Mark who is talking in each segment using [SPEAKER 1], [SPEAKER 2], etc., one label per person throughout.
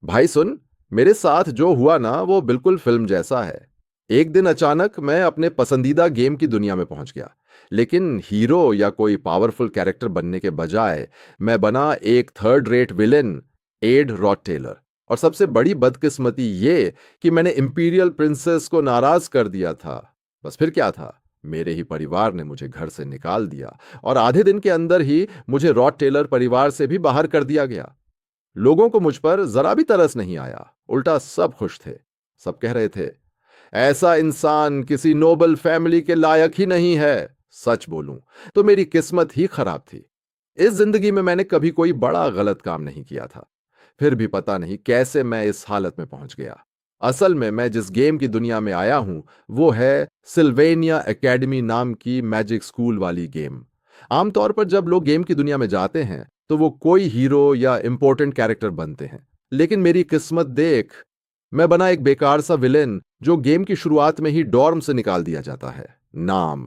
[SPEAKER 1] भाई सुन, मेरे साथ जो हुआ ना वो बिल्कुल फिल्म जैसा है। एक दिन अचानक मैं अपने पसंदीदा गेम की दुनिया में पहुंच गया, लेकिन हीरो या कोई पावरफुल कैरेक्टर बनने के बजाय मैं बना एक third rate villain, Ed Roth Taylor. और सबसे बड़ी बदकिस्मती ये कि मैंने इंपीरियल प्रिंसेस को नाराज कर दिया था। बस फिर क्या था, मेरे ही परिवार ने मुझे घर से निकाल दिया और आधे दिन के अंदर ही मुझे रॉथ टेलर परिवार से भी बाहर कर दिया गया। लोगों को मुझ पर जरा भी तरस नहीं आया, उल्टा सब खुश थे। सब कह रहे थे, ऐसा इंसान किसी नोबल फैमिली के लायक ही नहीं है। सच बोलूं तो मेरी किस्मत ही खराब थी। इस जिंदगी में मैंने कभी कोई बड़ा गलत काम नहीं किया था, फिर भी पता नहीं कैसे मैं इस हालत में पहुंच गया। असल में मैं जिस गेम की दुनिया में आया हूं वो है सिल्वेनिया एकेडमी नाम की मैजिक स्कूल वाली गेम। आमतौर पर जब लोग गेम की दुनिया में जाते हैं तो वो कोई हीरो या इंपॉर्टेंट कैरेक्टर बनते हैं, लेकिन मेरी किस्मत देख, मैं बना एक बेकार सा विलेन जो गेम की शुरुआत में ही डॉर्म से निकाल दिया जाता है। नाम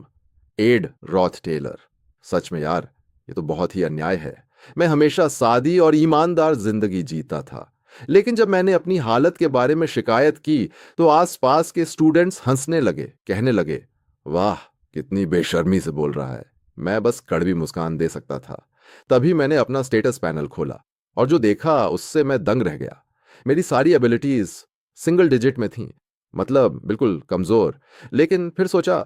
[SPEAKER 1] एड रॉथ टेलर। सच में यार, ये तो बहुत ही अन्याय है। मैं हमेशा सादी और ईमानदार जिंदगी जीता था, लेकिन जब मैंने अपनी हालत के बारे में शिकायत की तो आसपास के स्टूडेंट्स हंसने लगे, कहने लगे, वाह कितनी बेशर्मी से बोल रहा है। मैं बस कड़वी मुस्कान दे सकता था। तभी मैंने अपना स्टेटस पैनल खोला और जो देखा उससे मैं दंग रह गया। मेरी सारी एबिलिटीज सिंगल डिजिट में थीं, मतलब बिल्कुल कमजोर। लेकिन फिर सोचा,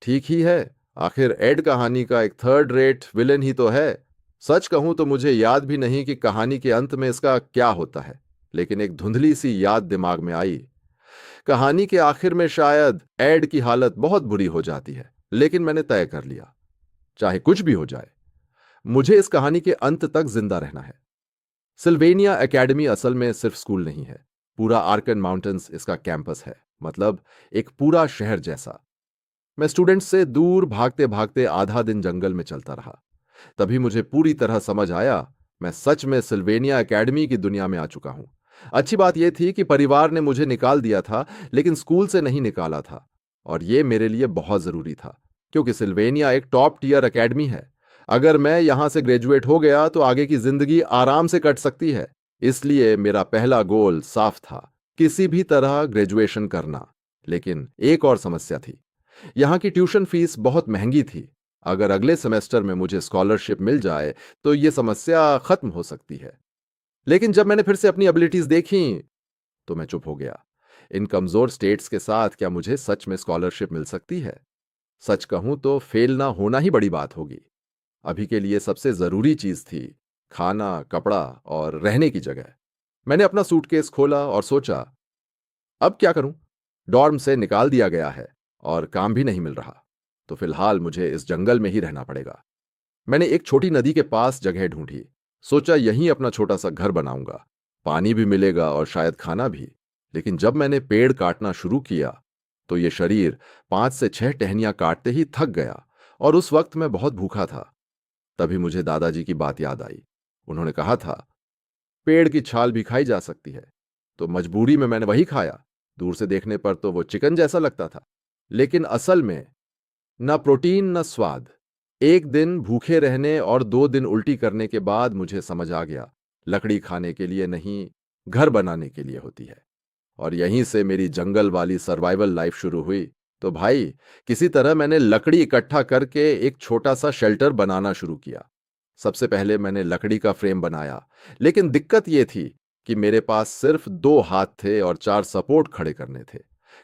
[SPEAKER 1] ठीक ही है, आखिर एड कहानी का एक थर्ड रेट विलेन ही तो है। सच कहूं तो मुझे याद भी नहीं कि कहानी के अंत में इसका क्या होता है, लेकिन एक धुंधली सी याद दिमाग में आई। कहानी के आखिर में शायद एड की हालत बहुत बुरी हो जाती है, लेकिन मैंने तय कर लिया, चाहे कुछ भी हो जाए, मुझे इस कहानी के अंत तक जिंदा रहना है। सिल्वेनिया एकेडमी असल में सिर्फ स्कूल नहीं है, पूरा आर्कन माउंटेन्स इसका कैंपस है, मतलब एक पूरा शहर जैसा। मैं स्टूडेंट्स से दूर भागते भागते आधा दिन जंगल में चलता रहा। तभी मुझे पूरी तरह समझ आया, मैं सच में सिल्वेनिया एकेडमी की दुनिया में आ चुका हूं। अच्छी बात यह थी कि परिवार ने मुझे निकाल दिया था, लेकिन स्कूल से नहीं निकाला था। और यह मेरे लिए बहुत जरूरी था, क्योंकि सिल्वेनिया एक टॉप टियर एकेडमी है। अगर मैं यहां से ग्रेजुएट हो गया तो आगे की जिंदगी आराम से कट सकती है। इसलिए मेरा पहला गोल साफ था, किसी भी तरह ग्रेजुएशन करना। लेकिन एक और समस्या थी, यहाँ की ट्यूशन फीस बहुत महंगी थी। अगर अगले सेमेस्टर में मुझे स्कॉलरशिप मिल जाए तो यह समस्या खत्म हो सकती है। लेकिन जब मैंने फिर से अपनी एबिलिटीज देखी तो मैं चुप हो गया। इन कमजोर स्टेट्स के साथ क्या मुझे सच में स्कॉलरशिप मिल सकती है? सच कहूं तो फेल ना होना ही बड़ी बात होगी। अभी के लिए सबसे जरूरी चीज थी खाना, कपड़ा और रहने की जगह। मैंने अपना सूटकेस खोला और सोचा, अब क्या करूं? डॉर्म से निकाल दिया गया है और काम भी नहीं मिल रहा, तो फिलहाल मुझे इस जंगल में ही रहना पड़ेगा। मैंने एक छोटी नदी के पास जगह ढूंढी। सोचा यहीं अपना छोटा सा घर बनाऊंगा, पानी भी मिलेगा और शायद खाना भी। लेकिन जब मैंने पेड़ काटना शुरू किया तो ये शरीर 5 से 6 टहनियां काटते ही थक गया, और उस वक्त मैं बहुत भूखा था। तभी मुझे दादाजी की बात याद आई। उन्होंने कहा था, पेड़ की छाल भी खाई जा सकती है। तो मजबूरी में मैंने वही खाया। दूर से देखने पर तो वो चिकन जैसा लगता था, लेकिन असल में न प्रोटीन न स्वाद। एक दिन भूखे रहने और 2 दिन उल्टी करने के बाद मुझे समझ आ गया, लकड़ी खाने के लिए नहीं, घर बनाने के लिए होती है। और यहीं से मेरी जंगल वाली सर्वाइवल लाइफ शुरू हुई। तो भाई, किसी तरह मैंने लकड़ी इकट्ठा करके एक छोटा सा शेल्टर बनाना शुरू किया। सबसे पहले मैंने लकड़ी का फ्रेम बनाया, लेकिन दिक्कत यह थी कि मेरे पास सिर्फ 2 हाथ थे और 4 सपोर्ट खड़े करने थे।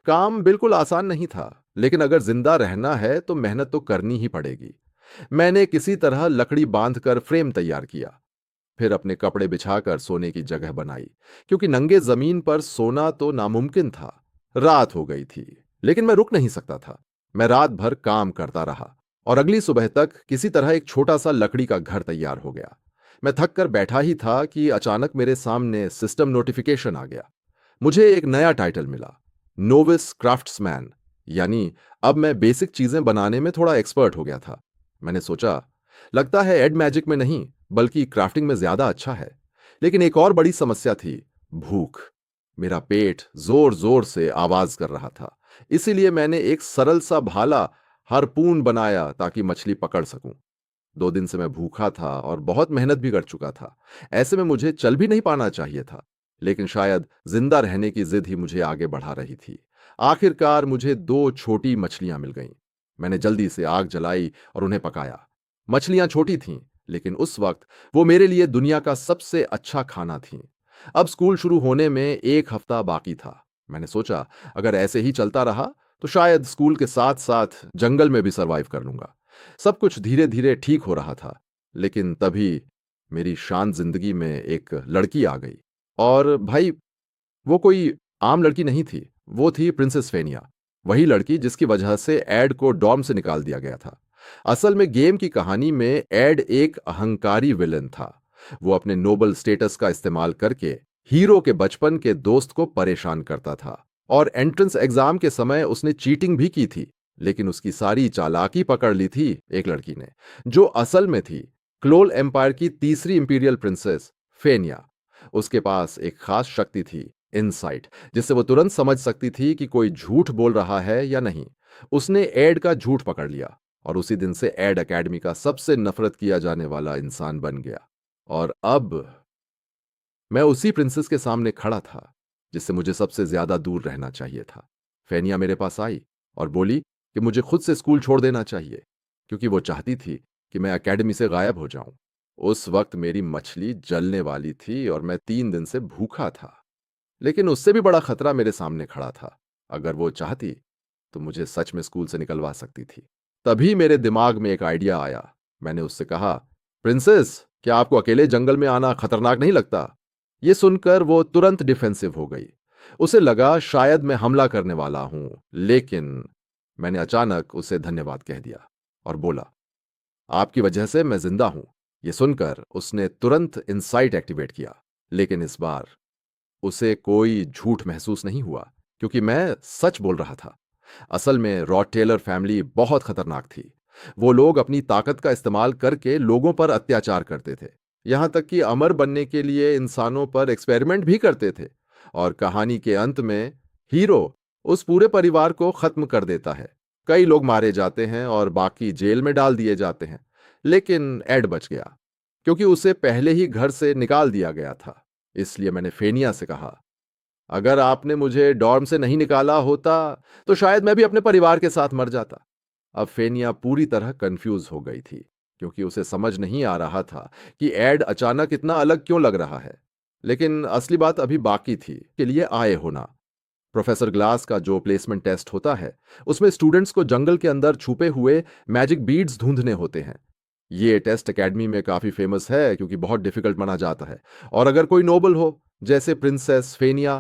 [SPEAKER 1] काम बिल्कुल आसान नहीं था, लेकिन अगर जिंदा रहना है तो मेहनत तो करनी ही पड़ेगी। मैंने किसी तरह लकड़ी बांधकर फ्रेम तैयार किया, फिर अपने कपड़े बिछाकर सोने की जगह बनाई, क्योंकि नंगे जमीन पर सोना तो नामुमकिन था। रात हो गई थी, लेकिन मैं रुक नहीं सकता था। मैं रात भर काम करता रहा और अगली सुबह तक किसी तरह एक छोटा सा लकड़ी का घर तैयार हो गया। मैं थक कर बैठा ही था कि अचानक मेरे सामने सिस्टम नोटिफिकेशन आ गया। मुझे एक नया टाइटल मिला, नोविस क्राफ्ट्समैन। यानी अब मैं बेसिक चीजें बनाने में थोड़ा एक्सपर्ट हो गया था। मैंने सोचा, लगता है एड मैजिक में नहीं बल्कि क्राफ्टिंग में ज्यादा अच्छा है। लेकिन एक और बड़ी समस्या थी, भूख। मेरा पेट जोर जोर से आवाज कर रहा था। इसीलिए मैंने एक सरल सा भाला हारपून बनाया ताकि मछली पकड़ सकूं। 2 दिन से मैं भूखा था और बहुत मेहनत भी कर चुका था। ऐसे में मुझे चल भी नहीं पाना चाहिए था, लेकिन शायद जिंदा रहने की जिद ही मुझे आगे बढ़ा रही थी। आखिरकार मुझे 2 छोटी मछलियां मिल गईं। मैंने जल्दी से आग जलाई और उन्हें पकाया। मछलियां छोटी थीं, लेकिन उस वक्त वो मेरे लिए दुनिया का सबसे अच्छा खाना थीं। अब स्कूल शुरू होने में 1 हफ्ता बाकी था। मैंने सोचा, अगर ऐसे ही चलता रहा तो शायद स्कूल के साथ साथ जंगल में भी सरवाइव कर लूंगा। सब कुछ धीरे धीरे ठीक हो रहा था, लेकिन तभी मेरी शांत जिंदगी में एक लड़की आ गई। और भाई, वो कोई आम लड़की नहीं थी, वो थी प्रिंसेस फेनिया। वही लड़की जिसकी वजह से एड को डॉर्म से निकाल दिया गया था। असल में गेम की कहानी में एड एक अहंकारी विलन था। वो अपने नोबल स्टेटस का इस्तेमाल करके हीरो के बचपन के दोस्त को परेशान करता था, और एंट्रेंस एग्जाम के समय उसने चीटिंग भी की थी। लेकिन उसकी सारी चालाकी पकड़ ली थी एक लड़की ने, जो असल में थी क्लोल एम्पायर की तीसरी इंपीरियल प्रिंसेस फेनिया। उसके पास एक खास शक्ति थी, इनसाइट, जिससे वो तुरंत समझ सकती थी कि कोई झूठ बोल रहा है या नहीं। उसने एड का झूठ पकड़ लिया, और उसी दिन से एड एकेडमी का सबसे नफरत किया जाने वाला इंसान बन गया। और अब मैं उसी प्रिंसेस के सामने खड़ा था जिससे मुझे सबसे ज्यादा दूर रहना चाहिए था। फेनिया मेरे पास आई और बोली कि मुझे खुद से स्कूल छोड़ देना चाहिए, क्योंकि वो चाहती थी कि मैं एकेडमी से गायब हो जाऊं। उस वक्त मेरी मछली जलने वाली थी और मैं 3 दिन से भूखा था। लेकिन उससे भी बड़ा खतरा मेरे सामने खड़ा था। अगर वो चाहती तो मुझे सच में स्कूल से निकलवा सकती थी। तभी मेरे दिमाग में एक आइडिया आया। मैंने उससे कहा, प्रिंसेस, क्या आपको अकेले जंगल में आना खतरनाक नहीं लगता? ये सुनकर वो तुरंत डिफेंसिव हो गई। उसे लगा शायद मैं हमला करने वाला हूं, लेकिन मैंने अचानक उसे धन्यवाद कह दिया और बोला, आपकी वजह से मैं जिंदा हूं। यह सुनकर उसने तुरंत इनसाइट एक्टिवेट किया, लेकिन इस बार उसे कोई झूठ महसूस नहीं हुआ, क्योंकि मैं सच बोल रहा था। असल में रॉट टेलर फैमिली बहुत खतरनाक थी। वो लोग अपनी ताकत का इस्तेमाल करके लोगों पर अत्याचार करते थे, यहां तक कि अमर बनने के लिए इंसानों पर एक्सपेरिमेंट भी करते थे। और कहानी के अंत में हीरो उस पूरे परिवार को खत्म कर देता है। कई लोग मारे जाते हैं और बाकी जेल में डाल दिए जाते हैं, लेकिन एड बच गया, क्योंकि उसे पहले ही घर से निकाल दिया गया था। इसलिए मैंने फेनिया से कहा, अगर आपने मुझे डॉर्म से नहीं निकाला होता तो शायद मैं भी अपने परिवार के साथ मर जाता। अब फेनिया पूरी तरह कंफ्यूज हो गई थी, क्योंकि उसे समझ नहीं आ रहा था कि एड अचानक इतना अलग क्यों लग रहा है। लेकिन असली बात अभी बाकी थी, के लिए आए होना। प्रोफेसर ग्लास का जो प्लेसमेंट टेस्ट होता है, उसमें स्टूडेंट्स को जंगल के अंदर छुपे हुए मैजिक बीड्स ढूंढने होते हैं। ये टेस्ट एकेडमी में काफी फेमस है, क्योंकि बहुत डिफिकल्ट माना जाता है। और अगर कोई नोबल हो, जैसे प्रिंसेस फेनिया,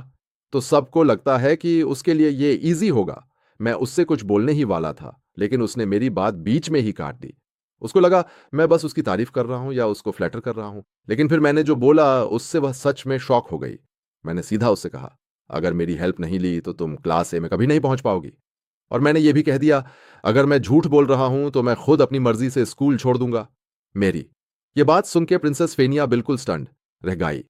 [SPEAKER 1] तो सबको लगता है कि उसके लिए ये इजी होगा। मैं उससे कुछ बोलने ही वाला था, लेकिन उसने मेरी बात बीच में ही काट दी। उसको लगा मैं बस उसकी तारीफ कर रहा हूं या उसको फ्लैटर कर रहा हूं। लेकिन फिर मैंने जो बोला उससे वह सच में शॉक हो गई। मैंने सीधा उससे कहा, अगर मेरी हेल्प नहीं ली तो तुम क्लास ए में कभी नहीं पहुंच पाओगी। और मैंने ये भी कह दिया, अगर मैं झूठ बोल रहा हूं तो मैं खुद अपनी मर्जी से स्कूल छोड़ दूंगा। मेरी ये बात सुन के प्रिंसेस फेनिया बिल्कुल स्टंड रह गई।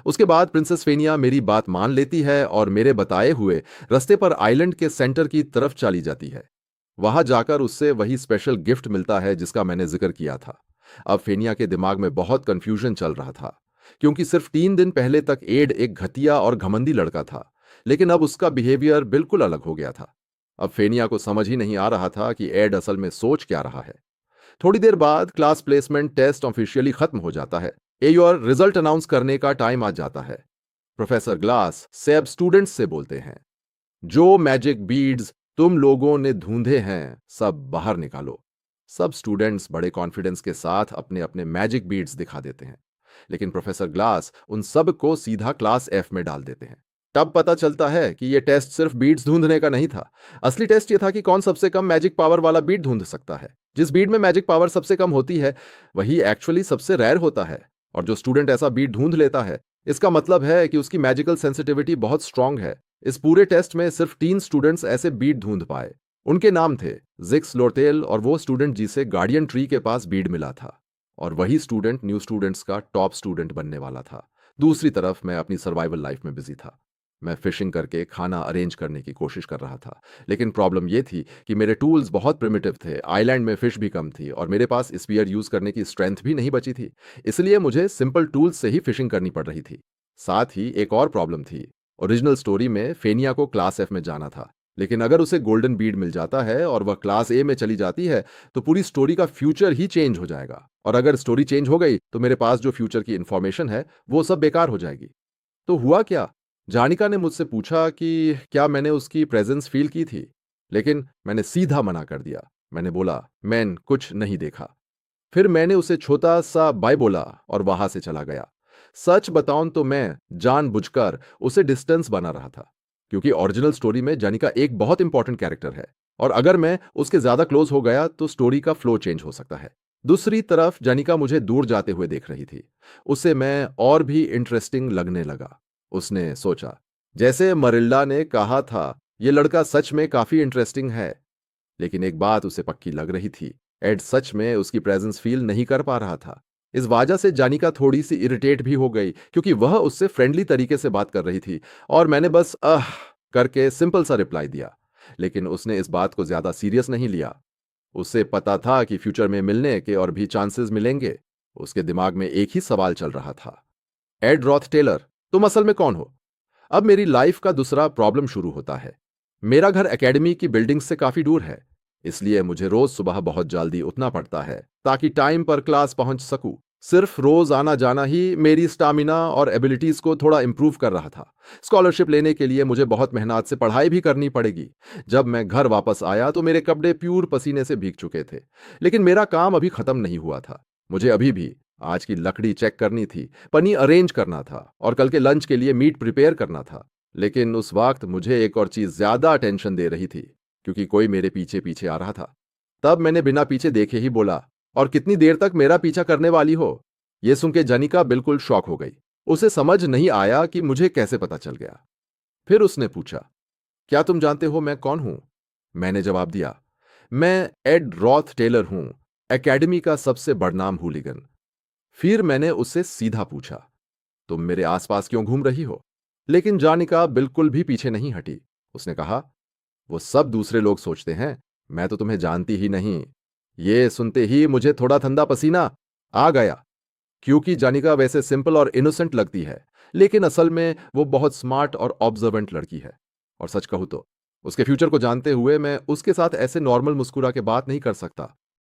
[SPEAKER 1] उसके बाद प्रिंसेस फेनिया मेरी बात मान लेती है और मेरे बताए हुए रास्ते पर आइलैंड के सेंटर की तरफ चली जाती है। वहां जाकर उससे वही स्पेशल गिफ्ट मिलता है जिसका मैंने जिक्र किया था। अब फेनिया के दिमाग में बहुत कंफ्यूजन चल रहा था, क्योंकि सिर्फ 3 दिन पहले तक एड एक घटिया और घमंडी लड़का था, लेकिन अब उसका बिहेवियर बिल्कुल अलग हो गया था। अब फेनिया को समझ ही नहीं आ रहा था कि एड असल में सोच क्या रहा है। थोड़ी देर बाद क्लास प्लेसमेंट टेस्ट ऑफिशियली खत्म हो जाता है। और रिजल्ट अनाउंस करने का टाइम आ जाता है। प्रोफेसर ग्लास सब स्टूडेंट्स से बोलते हैं, जो मैजिक बीड्स तुम लोगों ने ढूंढे हैं सब बाहर निकालो। सब स्टूडेंट्स बड़े कॉन्फिडेंस के साथ अपने अपने मैजिक बीड्स दिखा देते हैं, लेकिन प्रोफेसर ग्लास उन सब को सीधा क्लास एफ में डाल देते हैं। तब पता चलता है कि यह टेस्ट सिर्फ बीड्स ढूंढने का नहीं था। असली टेस्ट यह था कि कौन सबसे कम मैजिक पावर वाला बीड ढूंढ सकता है। जिस बीड में मैजिक पावर सबसे कम होती है, वही एक्चुअली सबसे रेयर होता है। और जो स्टूडेंट ऐसा बीड ढूंढ लेता है, इसका मतलब है कि उसकी मैजिकल सेंसिटिविटी बहुत स्ट्रांग है। इस पूरे टेस्ट में सिर्फ 3 स्टूडेंट्स ऐसे बीड ढूंढ पाए। उनके नाम थे जिक्स लोरतेल और वो स्टूडेंट जिसे गार्डियन ट्री के पास बीड मिला था। और वही स्टूडेंट न्यू स्टूडेंट्स का टॉप स्टूडेंट बनने वाला था। दूसरी तरफ मैं अपनी सर्वाइवल लाइफ में बिजी था। मैं फिशिंग करके खाना अरेंज करने की कोशिश कर रहा था, लेकिन प्रॉब्लम यह थी कि मेरे टूल्स बहुत प्रिमिटिव थे। आइलैंड में फिश भी कम थी और मेरे पास स्पीयर यूज करने की स्ट्रेंथ भी नहीं बची थी। इसलिए मुझे सिंपल टूल्स से ही फिशिंग करनी पड़ रही थी। साथ ही एक और प्रॉब्लम थी। ओरिजिनल स्टोरी में फेनिया को क्लास एफ में जाना था, लेकिन अगर उसे गोल्डन बीड मिल जाता है और वह क्लास ए में चली जाती है तो पूरी स्टोरी का फ्यूचर ही चेंज हो जाएगा, और अगर स्टोरी चेंज हो गई तो मेरे पास जो फ्यूचर की इंफॉर्मेशन है वो सब बेकार हो जाएगी। तो हुआ क्या? जानिका ने मुझसे पूछा कि क्या मैंने उसकी प्रेजेंस फील की थी, लेकिन मैंने सीधा मना कर दिया। मैंने बोला, मैन कुछ नहीं देखा। फिर मैंने उसे छोटा सा बाय बोला और वहां से चला गया। सच बताऊं तो मैं जानबूझकर उसे डिस्टेंस बना रहा था, क्योंकि ओरिजिनल स्टोरी में जानिका एक बहुत इंपॉर्टेंट कैरेक्टर है, और अगर मैं उसके ज्यादा क्लोज हो गया तो स्टोरी का फ्लो चेंज हो सकता है। दूसरी तरफ जानिका मुझे दूर जाते हुए देख रही थी। उसे मैं और भी इंटरेस्टिंग लगने लगा। उसने सोचा, जैसे मरिल्डा ने कहा था, यह लड़का सच में काफी इंटरेस्टिंग है। लेकिन एक बात उसे पक्की लग रही थी, एड सच में उसकी प्रेजेंस फील नहीं कर पा रहा था। इस वजह से जानिका थोड़ी सी इरिटेट भी हो गई, क्योंकि वह उससे फ्रेंडली तरीके से बात कर रही थी और मैंने बस करके सिंपल सा रिप्लाई दिया। लेकिन उसने इस बात को ज्यादा सीरियस नहीं लिया। उसे पता था कि फ्यूचर में मिलने के और भी चांसेस मिलेंगे। उसके दिमाग में एक ही सवाल चल रहा था, एड रॉथ टेलर, तुम असल में कौन हो? अब मेरी लाइफ का दूसरा प्रॉब्लम शुरू होता है। मेरा घर एकेडमी की बिल्डिंग से काफी दूर है, इसलिए मुझे रोज सुबह बहुत जल्दी उठना पड़ता है ताकि टाइम पर क्लास पहुंच सकूं। सिर्फ रोज आना जाना ही मेरी स्टामिना और एबिलिटीज को थोड़ा इंप्रूव कर रहा था। स्कॉलरशिप लेने के लिए मुझे बहुत मेहनत से पढ़ाई भी करनी पड़ेगी। जब मैं घर वापस आया तो मेरे कपड़े प्यूर पसीने से भीग चुके थे, लेकिन मेरा काम अभी खत्म नहीं हुआ था। मुझे अभी भी आज की लकड़ी चेक करनी थी, पनीर अरेंज करना था और कल के लंच के लिए मीट प्रिपेयर करना था। लेकिन उस वक्त मुझे एक और चीज ज्यादा टेंशन दे रही थी, क्योंकि कोई मेरे पीछे पीछे आ रहा था। तब मैंने बिना पीछे देखे ही बोला, और कितनी देर तक मेरा पीछा करने वाली हो? यह सुन के जनिका बिल्कुल शॉक हो गई। उसे समझ नहीं आया कि मुझे कैसे पता चल गया। फिर उसने पूछा, क्या तुम जानते हो मैं कौन हूं? मैंने जवाब दिया, मैं एड रॉथ टेलर हूं, एकेडमी का सबसे बदनाम हूलिगन। फिर मैंने उससे सीधा पूछा, तुम मेरे आसपास क्यों घूम रही हो? लेकिन जानिका बिल्कुल भी पीछे नहीं हटी। उसने कहा, वो सब दूसरे लोग सोचते हैं, मैं तो तुम्हें जानती ही नहीं। ये सुनते ही मुझे थोड़ा ठंडा पसीना आ गया, क्योंकि जानिका वैसे सिंपल और इनोसेंट लगती है, लेकिन असल में वो बहुत स्मार्ट और ऑब्जर्वेंट लड़की है। और सच कहूं तो उसके फ्यूचर को जानते हुए मैं उसके साथ ऐसे नॉर्मल मुस्कुरा के बात नहीं कर सकता।